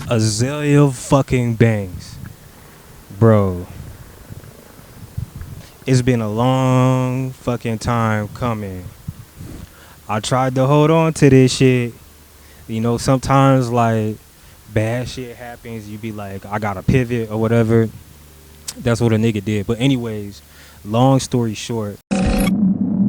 Azealia fucking Banks. Bro, it's been a long fucking time coming. I tried to hold on to this shit. You know, sometimes like bad shit happens, you be like, I gotta pivot or whatever. That's what a nigga did. But anyways, long story short,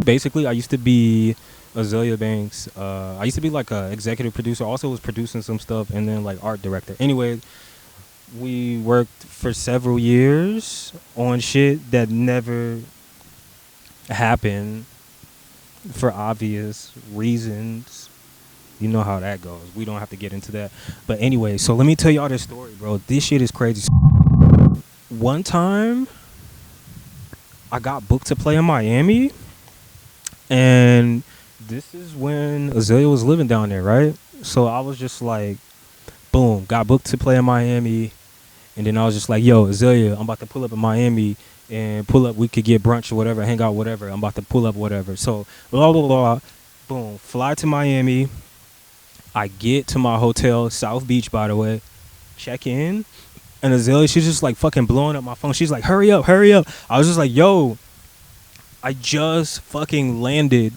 basically I used to be Azealia Banks. I used to be like a executive producer. Also was producing some stuff and then like art director. Anyway, we worked for several years on shit that never happened for obvious reasons. You know how that goes. We don't have to get into that. But anyway, so let me tell y'all this story, bro. This shit is crazy. One time, I got booked to play in Miami. And this is when Azealia was living down there, right? So I was just like, boom, got booked to play in Miami. And then I was just like, yo, Azealia, I'm about to pull up in Miami and pull up. We could get brunch or whatever, hang out, whatever. I'm about to pull up, whatever. So, blah, blah, blah. Boom, fly to Miami. I get to my hotel, South Beach, by the way, check in. And Azealia, she's just like fucking blowing up my phone. She's like, hurry up, hurry up. I was just like, yo, I just fucking landed.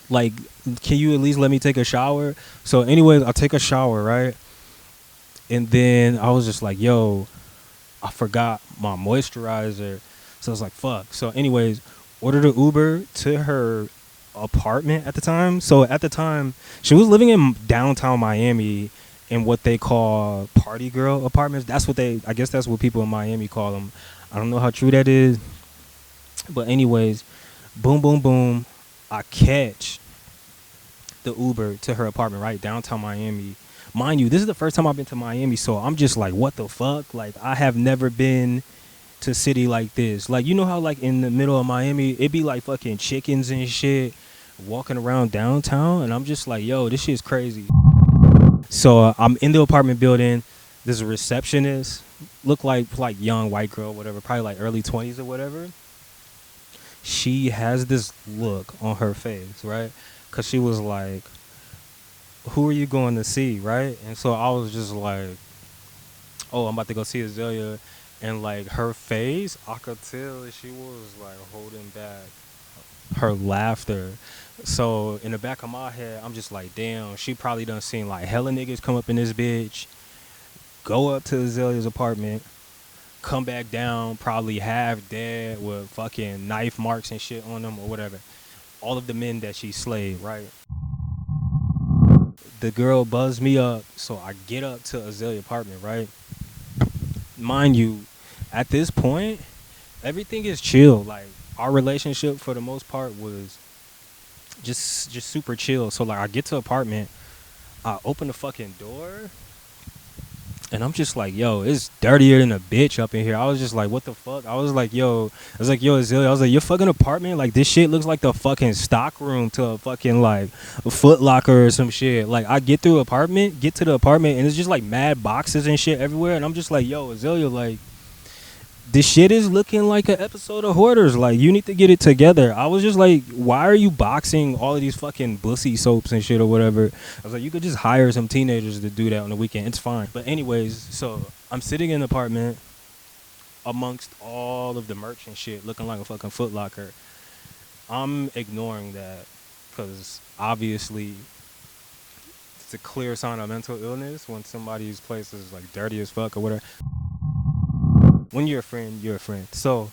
Like, can you at least let me take a shower? So anyways, I take a shower, right? And then I was just like, yo, I forgot my moisturizer. So I was like, fuck. So anyways, ordered an Uber to her apartment at the time. So at the time, she was living in downtown Miami in what they call party girl apartments. I guess that's what people in Miami call them. I don't know how true that is. But anyways, boom, boom, boom. I catch the Uber to her apartment, right? Downtown Miami. Mind you, this is the first time I've been to Miami, so I'm just like, what the fuck? Like, I have never been to a city like this. Like, you know how, like, in the middle of Miami, it be, like, fucking chickens and shit walking around downtown? And I'm just like, yo, this shit's crazy. So, I'm in the apartment building. There's a receptionist. Look like young white girl, whatever. Probably, like, early 20s or whatever. She has this look on her face, right? Because she was like, who are you going to see, right? And so I was just like, oh, I'm about to go see Azealia. And like her face, I could tell she was like holding back her laughter. So in the back of my head, I'm just like, damn, she probably done seen like hella niggas come up in this bitch, go up to Azealia's apartment, come back down, probably half dead with fucking knife marks and shit on them or whatever. All of the men that she slayed, right? The girl buzzed me up, so I get up to Azalea's apartment, right? Mind you, at this point, everything is chill. Like, our relationship for the most part was just super chill. So like, I get to the apartment, I open the fucking door, and I'm just like, yo, it's dirtier than a bitch up in here. I was just like, what the fuck? I was like, yo, Azealia, I was like, your fucking apartment, like, this shit looks like the fucking stock room to a fucking, like, a Foot Locker or some shit. Like, I get to the apartment, and it's just, like, mad boxes and shit everywhere. And I'm just like, yo, Azealia, like, this shit is looking like an episode of Hoarders. Like, you need to get it together. I was just like, why are you boxing all of these fucking bussy soaps and shit or whatever? I was like, you could just hire some teenagers to do that on the weekend. It's fine. But anyways, so I'm sitting in the apartment amongst all of the merch and shit looking like a fucking Foot Locker. I'm ignoring that because obviously it's a clear sign of mental illness when somebody's place is like dirty as fuck or whatever. When you're a friend, you're a friend. So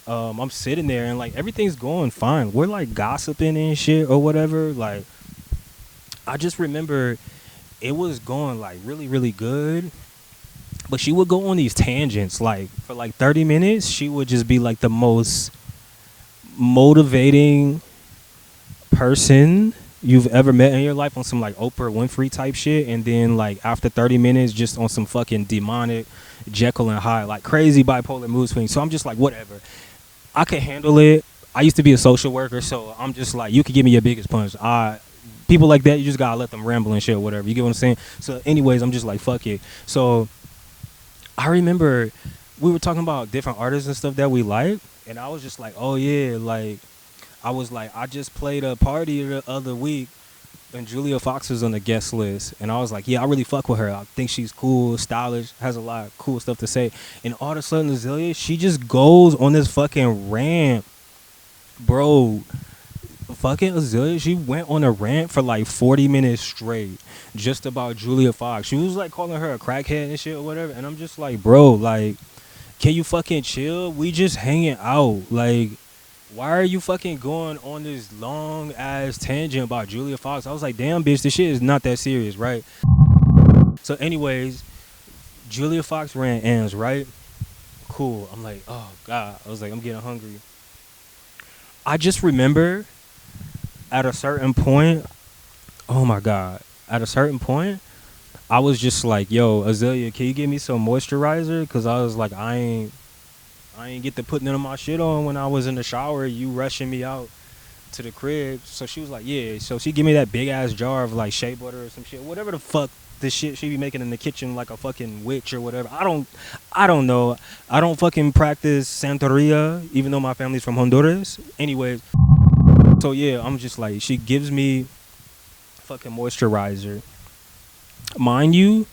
I'm sitting there and like everything's going fine. We're like gossiping and shit or whatever. Like, I just remember it was going like really, really good. But she would go on these tangents. Like, for like 30 minutes, she would just be like the most motivating person you've ever met in your life on some like Oprah Winfrey type shit. And then like after 30 minutes, just on some fucking demonic Jekyll and Hyde, like crazy bipolar mood swings. So I'm just like, whatever, I can handle it. I used to be a social worker, so I'm just like, you can give me your biggest punch. People like that, you just gotta let them ramble and shit or whatever. You get what I'm saying? So anyways, I'm just like, fuck it. So I remember we were talking about different artists and stuff that we like, and I was just like, oh yeah, like, I was like, I just played a party the other week And Julia Fox was on the guest list, and I was like, yeah, I really fuck with her. I think she's cool, stylish, has a lot of cool stuff to say. And all of a sudden, Azealia, she just goes on this fucking rant, bro. Fucking Azealia, she went on a rant for like 40 minutes straight, just about Julia Fox. She was like calling her a crackhead and shit or whatever. And I'm just like, bro, like, can you fucking chill? We just hanging out, like. Why are you fucking going on this long ass tangent about Julia Fox? I was like, damn, bitch, this shit is not that serious, right? So, anyways, Julia Fox ran ends, right? Cool. I'm like, oh god. I was like, I'm getting hungry. I just remember at a certain point, oh my god, at a certain point, I was just like, yo, Azealia, can you give me some moisturizer? Cause I was like, I ain't get to put none of my shit on when I was in the shower. You rushing me out to the crib. So she was like, yeah. So she give me that big ass jar of like shea butter or some shit, whatever the fuck the shit she be making in the kitchen like a fucking witch or whatever. I don't know. I don't fucking practice Santeria, even though my family's from Honduras. Anyways, so yeah, I'm just like, she gives me fucking moisturizer. Mind you,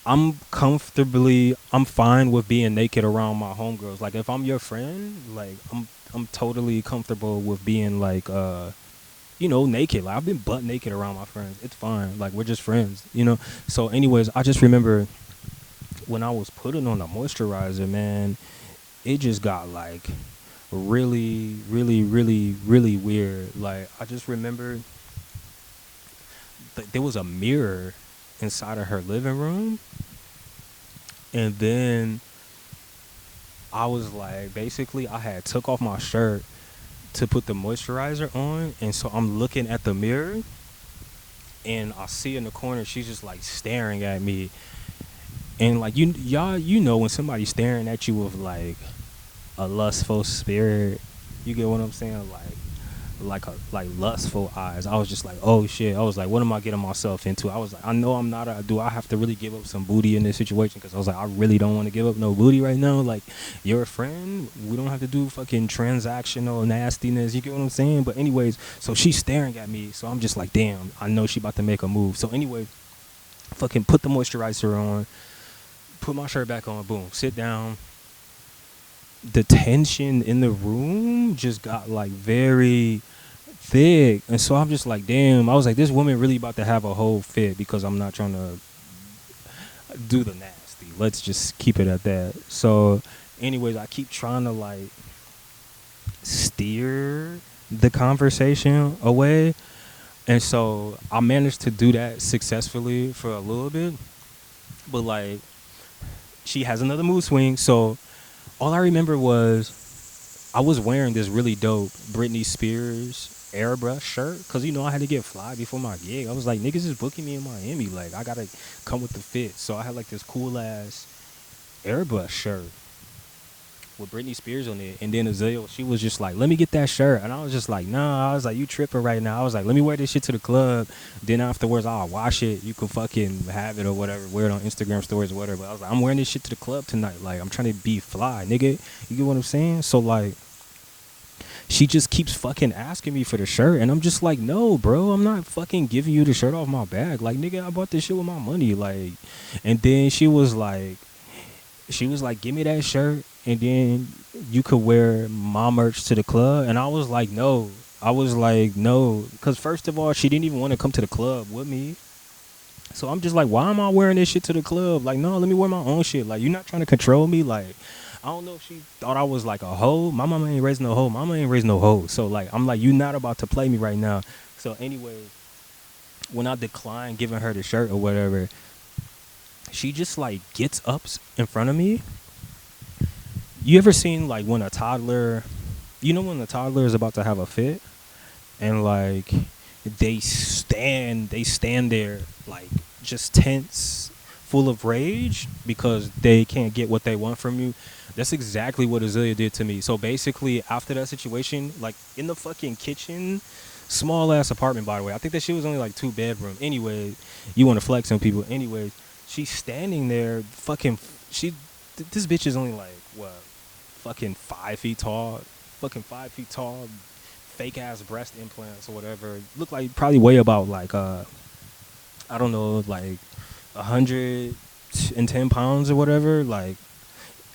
I'm fine with being naked around my homegirls. Like if I'm your friend, like I'm totally comfortable with being like naked. Like I've been butt naked around my friends. It's fine. Like we're just friends. So anyways, I just remember when I was putting on the moisturizer, man, it just got like really, really, really, really weird. Like I just remember there was a mirror inside of her living room. And then I was like, basically, I had took off my shirt to put the moisturizer on. And so I'm looking at the mirror and I see in the corner, she's just like staring at me. And like, when somebody's staring at you with like a lustful spirit, you get what I'm saying? Like lustful eyes. I was just like, oh shit. I was like, what am I getting myself into? I was like, I know I'm not do I have to really give up some booty in this situation? Because I was like, I really don't want to give up no booty right now. Like, you're a friend, we don't have to do fucking transactional nastiness, you get what I'm saying? But anyways, so she's staring at me, so I'm just like, damn, I know she about to make a move. So anyway, fucking put the moisturizer on, put my shirt back on, boom, sit down. The tension in the room just got like very thick, and so I'm just like, damn. I was like, this woman really about to have a whole fit because I'm not trying to do the nasty. Let's just keep it at that. So anyways, I keep trying to like steer the conversation away, and so I managed to do that successfully for a little bit, but like she has another mood swing. So all I remember was I was wearing this really dope Britney Spears airbrush shirt because I had to get fly before my gig. I was like, niggas is booking me in Miami, like I gotta come with the fit. So I had like this cool ass airbrush shirt with Britney Spears on it. And then Azealia, she was just like, let me get that shirt. And I was just like, nah. I was like, you tripping right now. I was like, let me wear this shit to the club. Then afterwards, I'll wash it. You can fucking have it or whatever. Wear it on Instagram stories or whatever. But I was like, I'm wearing this shit to the club tonight. Like, I'm trying to be fly, nigga. You get what I'm saying? So, like, she just keeps fucking asking me for the shirt. And I'm just like, no, bro. I'm not fucking giving you the shirt off my back. Like, nigga, I bought this shit with my money. Like, and then she was like, give me that shirt, and then you could wear my merch to the club. And I was like, no. Because first of all, she didn't even want to come to the club with me. So I'm just like, why am I wearing this shit to the club? Like, no, let me wear my own shit. Like, you're not trying to control me. Like, I don't know if she thought I was like a hoe. My mama ain't raised no hoe. Mama ain't raised no hoe. So, like, I'm like, you not about to play me right now. So, anyway, when I declined giving her the shirt or whatever, she just like gets up in front of me. You ever seen like when a toddler, when a toddler is about to have a fit, and like they stand there like just tense, full of rage because they can't get what they want from you. That's exactly what Azealia did to me. So basically, after that situation, like in the fucking kitchen, small ass apartment, by the way. I think that shit was only like 2 bedroom. Anyway, you want to flex on people. Anyways, she's standing there, this bitch is only like, what, fucking 5 feet tall, fake ass breast implants or whatever. Looked like probably weigh about like I don't know, like 110 pounds or whatever. Like,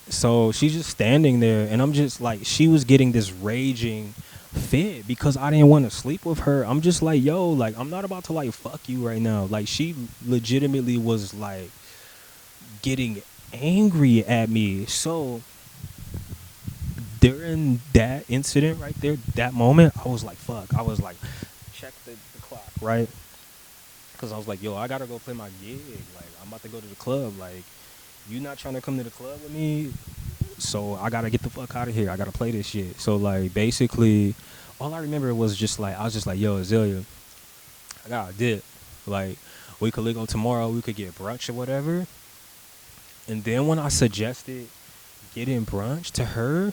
so she's just standing there, and I'm just like, she was getting this raging fit because I didn't want to sleep with her. I'm just like, yo, like, I'm not about to like fuck you right now. Like, she legitimately was like getting angry at me. So during that incident right there, that moment, I was like, fuck. I was like, check the clock, right? Because I was like, yo, I gotta go play my gig. Like, I'm about to go to the club. Like, you not trying to come to the club with me? So I gotta get the fuck out of here. I gotta play this shit. So like, basically, all I remember was just like, I was just like, yo, Azealia, I got a dip. Like, we could link up tomorrow. We could get brunch or whatever. And then when I suggested getting brunch to her,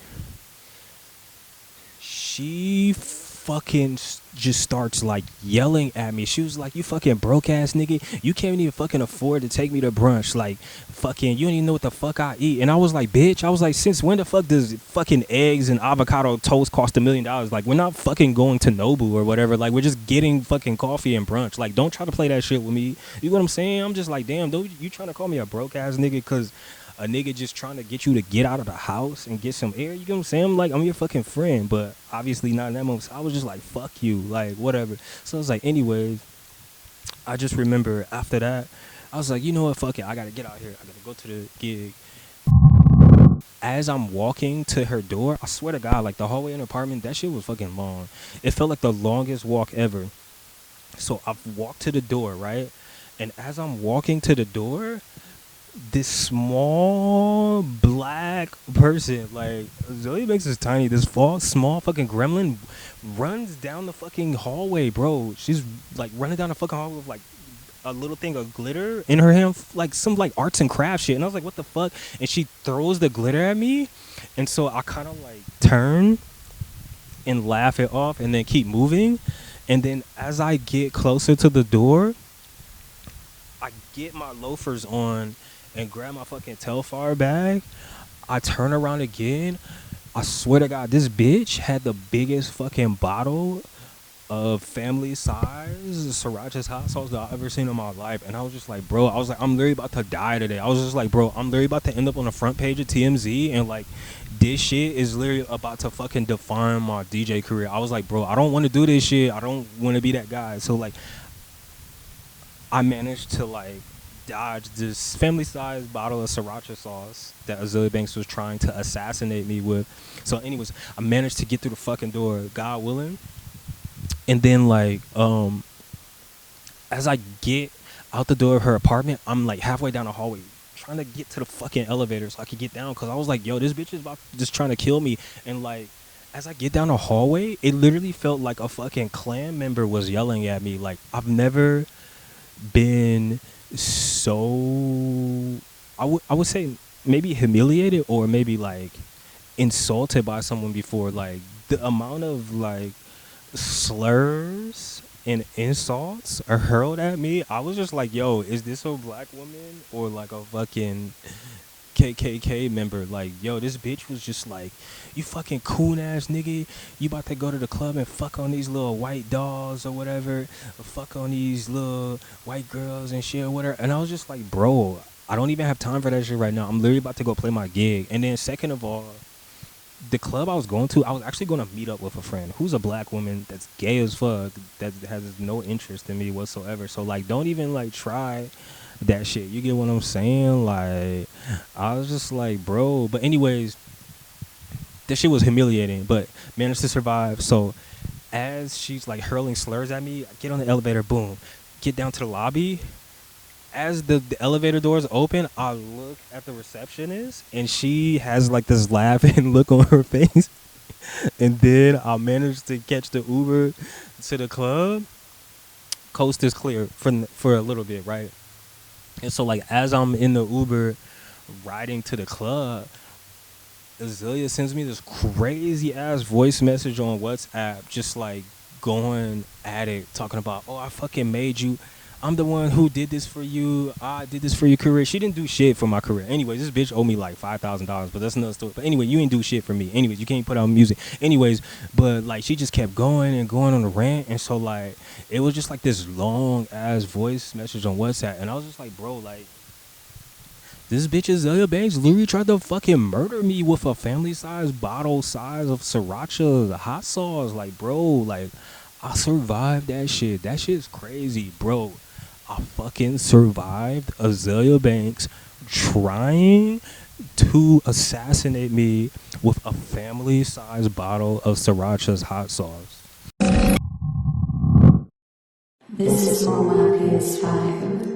she fucking just starts like yelling at me. She was like, you fucking broke ass nigga, you can't even fucking afford to take me to brunch. Like, fucking, you don't even know what the fuck I eat. And I was like, bitch, I was like, since when the fuck does fucking eggs and avocado toast cost $1,000,000? Like, we're not fucking going to Nobu or whatever. Like, we're just getting fucking coffee and brunch. Like, don't try to play that shit with me. You know what I'm saying? I'm just like, damn, dude, you trying to call me a broke ass nigga because a nigga just trying to get you to get out of the house and get some air? You know what I'm saying? I'm like, I'm your fucking friend, but obviously not in that moment. So I was just like, fuck you, like, whatever. So I was like, anyways, I just remember after that, I was like, you know what, fuck it, I gotta get out here. I gotta go to the gig. As I'm walking to her door, I swear to God, like, the hallway in her apartment, that shit was fucking long. It felt like the longest walk ever. So I walked to the door, right? And as I'm walking to the door, this small black person, like, Zoe Banks is tiny, this small fucking gremlin runs down the fucking hallway, bro. She's like running down the fucking hallway with like a little thing of glitter in her hand, like some like arts and crafts shit. And I was like, what the fuck? And she throws the glitter at me. And so I kind of like turn and laugh it off and then keep moving. And then as I get closer to the door, I get my loafers on and grab my fucking Telfar bag. I turn around again. I swear to God, this bitch had the biggest fucking bottle of family size sriracha's hot sauce that I've ever seen in my life. And I was just like, bro, I was like, I'm literally about to die today. I was just like, bro, I'm literally about to end up on the front page of TMZ, and like, this shit is literally about to fucking define my DJ career. I was like, bro, I don't want to do this shit. I don't want to be that guy. So like, I managed to like dodge this family size bottle of sriracha sauce that Azealia Banks was trying to assassinate me with. So anyways, I managed to get through the fucking door, God willing. And then like, as I get out the door of her apartment, I'm like halfway down the hallway trying to get to the fucking elevator so I could get down, because I was like, yo, this bitch is about just trying to kill me. And like, as I get down the hallway, it literally felt like a fucking clan member was yelling at me. Like, I've never been so, I would say maybe humiliated or maybe like insulted by someone before. Like, the amount of like slurs and insults are hurled at me, I was just like, yo, is this a black woman or like a fucking KKK member? Like, yo, this bitch was just like, you fucking coon ass nigga, you about to go to the club and fuck on these little white dolls or whatever, or fuck on these little white girls and shit or whatever. And I was just like, bro, I don't even have time for that shit right now. I'm literally about to go play my gig. And then second of all, the club I was going to, I was actually going to meet up with a friend who's a black woman that's gay as fuck, that has no interest in me whatsoever. So like, don't even like try that shit. You get what I'm saying? Like, I was just like, bro. But anyways, that shit was humiliating, but managed to survive. So as she's like hurling slurs at me, I get on the elevator, boom, get down to the lobby. As the elevator doors open, I look at the receptionist, and she has like this laughing look on her face. And then I managed to catch the Uber to the club. Coast is clear for a little bit, right? And so like, as I'm in the Uber riding to the club, Azealia sends me this crazy ass voice message on WhatsApp, just like going at it, talking about, oh, I fucking made you I'm the one who did this for you. I did this for your career. She didn't do shit for my career. Anyways, this bitch owed me like $5,000, but that's another story. But anyway, you ain't do shit for me. Anyways, you can't put out music. Anyways, but like she just kept going and going on a rant, and so like it was just like this long ass voice message on WhatsApp, and I was just like, bro, like this bitch Azealia Banks literally tried to fucking murder me with a family size bottle size of sriracha hot sauce. Like, bro, like I survived that shit. That shit's crazy, bro. I fucking survived Azealia Banks trying to assassinate me with a family size bottle of sriracha's hot sauce. This is Normal PS5.